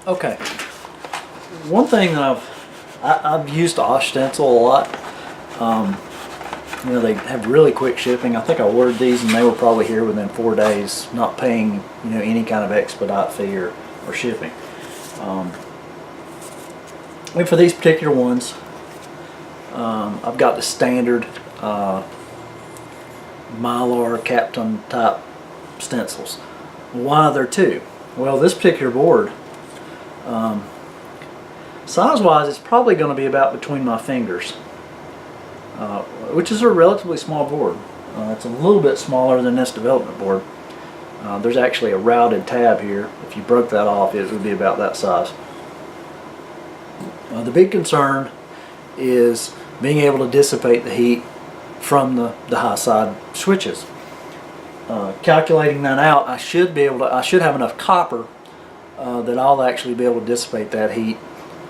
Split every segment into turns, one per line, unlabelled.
Okay. One thing that I've used Stencil a lot. You know, they have really quick shipping. I think I ordered these and they were probably here within 4 days, not paying, you know, any kind of expedite fee or shipping. And for these particular ones, I've got the standard Mylar Captain type stencils. Why are there two? Well, this particular board, size-wise, it's probably going to be about between my fingers, which is a relatively small board. It's a little bit smaller than this development board. There's actually a routed tab here. If you broke that off, it would be about that size. The big concern is being able to dissipate the heat from the high side switches. Calculating that out, I should have enough copper that I'll actually be able to dissipate that heat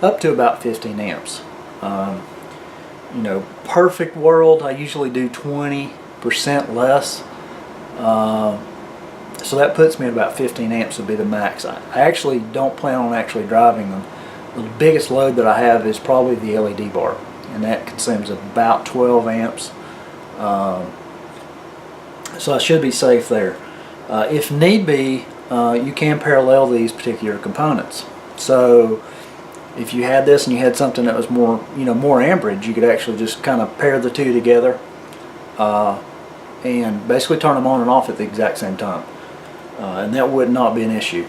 up to about 15 amps. You know, perfect world, I usually do 20% less. So that puts me at about 15 amps would be the max. I actually don't plan on actually driving them. The biggest load that I have is probably the LED bar, and that consumes about 12 amps. So I should be safe there. If need be, you can parallel these particular components. So if you had this and you had something that was more, you know, more amperage, you could actually just kind of pair the two together and basically turn them on and off at the exact same time, and that would not be an issue.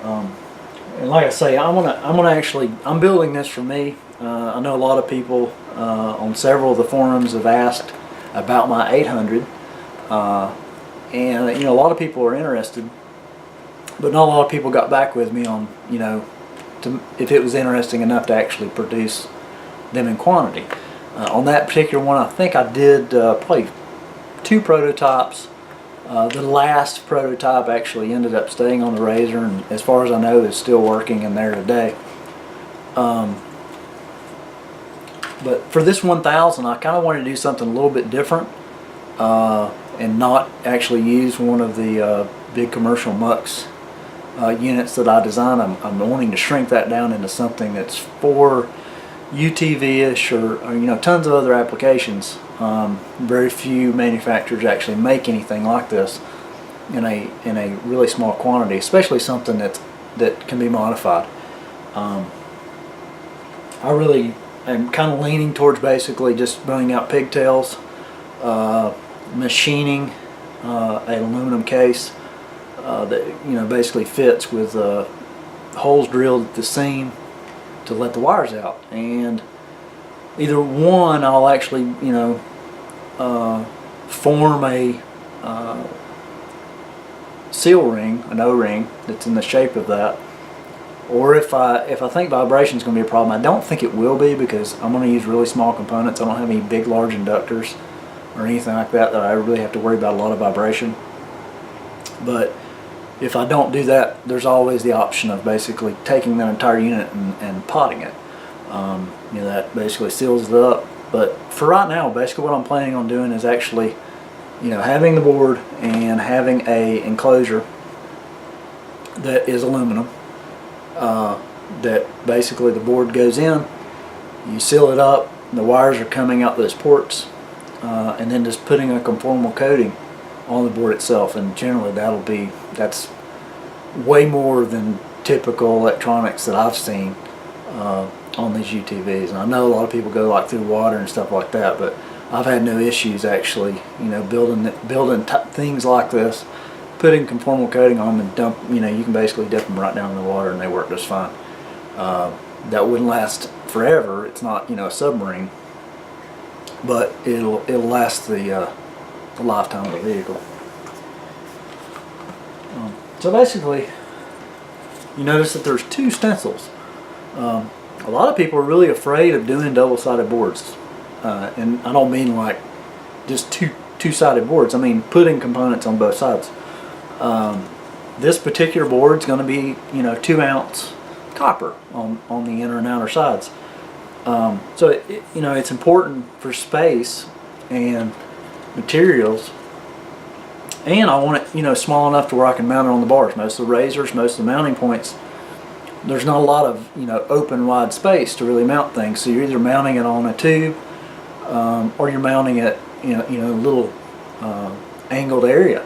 And like I say, I'm building this for me. I know a lot of people on several of the forums have asked about my 800, and you know, a lot of people are interested, but not a lot of people got back with me on, you know, if it was interesting enough to actually produce them in quantity. On that particular one, I think I did probably 2 prototypes. The last prototype actually ended up staying on the RZR, and as far as I know is still working in there today. But for this 1000, I kind of wanted to do something a little bit different and not actually use one of the big commercial mux units that I designed. I'm wanting to shrink that down into something that's for UTV-ish or you know, tons of other applications. Very few manufacturers actually make anything like this in a really small quantity, especially something that can be modified. I really am kind of leaning towards basically just running out pigtails, machining an aluminum case that, you know, basically fits with holes drilled at the seam to let the wires out. And either one, I'll actually, you know, form a seal ring, an O-ring that's in the shape of that. Or if I think vibration is going to be a problem, I don't think it will be, because I'm going to use really small components. I don't have any big, large inductors or anything like that I really have to worry about a lot of vibration. But if I don't do that, there's always the option of basically taking that entire unit and potting it. You know, that basically seals it up. But for right now, basically what I'm planning on doing is actually, you know, having the board and having a enclosure that is aluminum, that basically the board goes in, you seal it up, the wires are coming out those ports, and then just putting a conformal coating on the board itself. And generally that's way more than typical electronics that I've seen on these UTVs. And I know a lot of people go like through water and stuff like that, but I've had no issues actually, you know, building things like this, putting conformal coating on them and dump, you know, you can basically dip them right down in the water and they work just fine. That wouldn't last forever. It's not, you know, a submarine, but it'll last the lifetime of the vehicle. So basically, you notice that there's 2 stencils. A lot of people are really afraid of doing double-sided boards, and I don't mean like just two-sided boards. I mean putting components on both sides. This particular board is going to be, you know, 2-ounce copper on the inner and outer sides. So you know, it's important for space and materials, and I want it, you know, small enough to where I can mount it on the bars. Most of the RZRs, most of the mounting points there's not a lot of, you know, open wide space to really mount things. So you're either mounting it on a tube, or you're mounting it in a little angled area.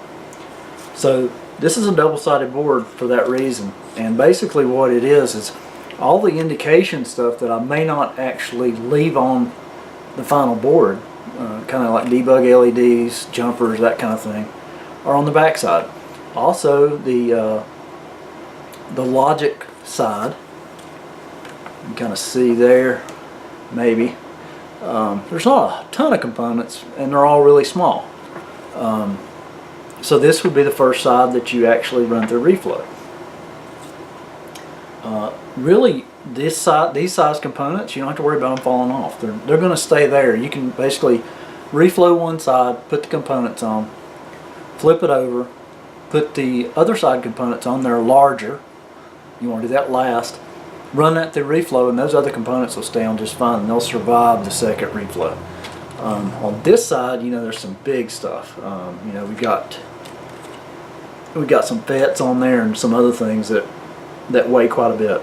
So this is a double-sided board for that reason. And basically what it is all the indication stuff that I may not actually leave on the final board, kind of like debug LEDs, jumpers, that kind of thing, are on the back side. Also the logic side, you can kind of see there, maybe. There's not a ton of components, and they're all really small. So this would be the first side that you actually run through reflow. Really, these size components, you don't have to worry about them falling off. They're going to stay there. You can basically reflow one side, put the components on, flip it over, put the other side components on. They're larger. You want to do that last. Run that through reflow, and those other components will stay on just fine, and they'll survive the second reflow. On this side, you know, there's some big stuff. You know, we've got some FETs on there and some other things that weigh quite a bit.